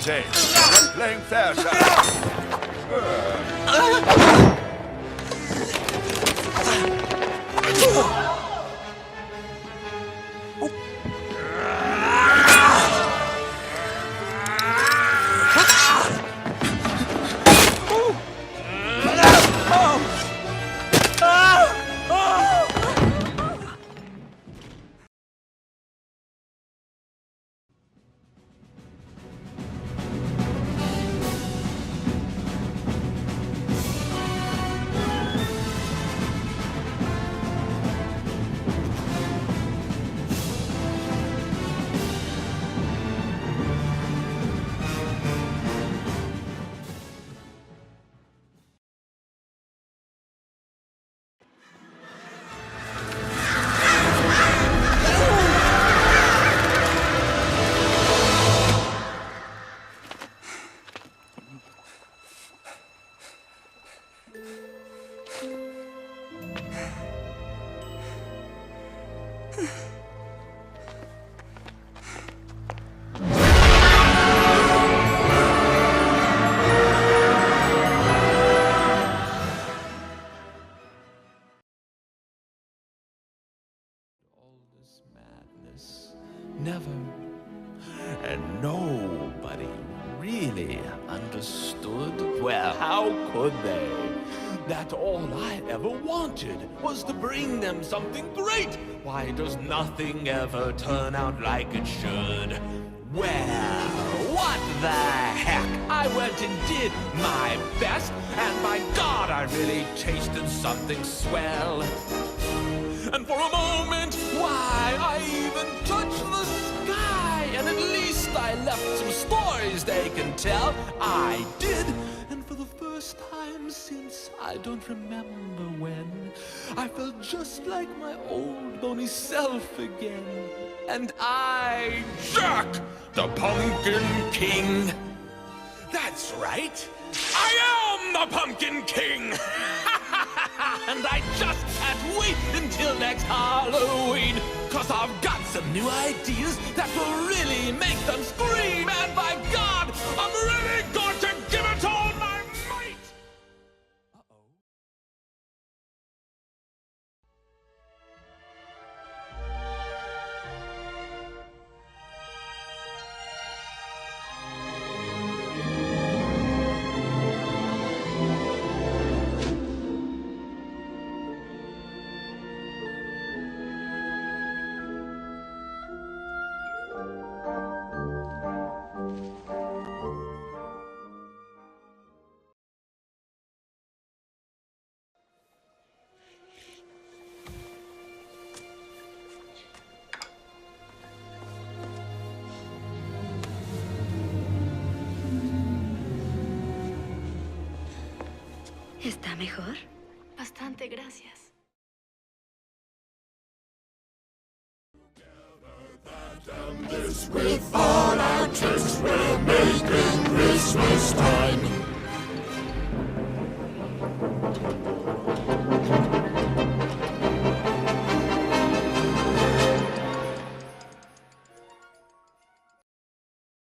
say? We're playing fair, sir. Never. And nobody really understood. Well, how could they? That all I ever wanted was to bring them something great. Why does nothing ever turn out like it should? Well, what the heck? I went and did my best, and by God, I really tasted something swell. And for a moment, why, I even touched the sky. And at least I left some stories they can tell. I did. And for the first time since I don't remember when, I felt just like my old bony self again. And I, Jack, the Pumpkin King. That's right. I am the Pumpkin King. And I just can't wait until next Halloween, 'cause I've got some new ideas that will really make them scream. And by God, I'm really going to give it all my might! ¿Está mejor? Bastante, gracias. With all our tricks we'll make in Christmas time.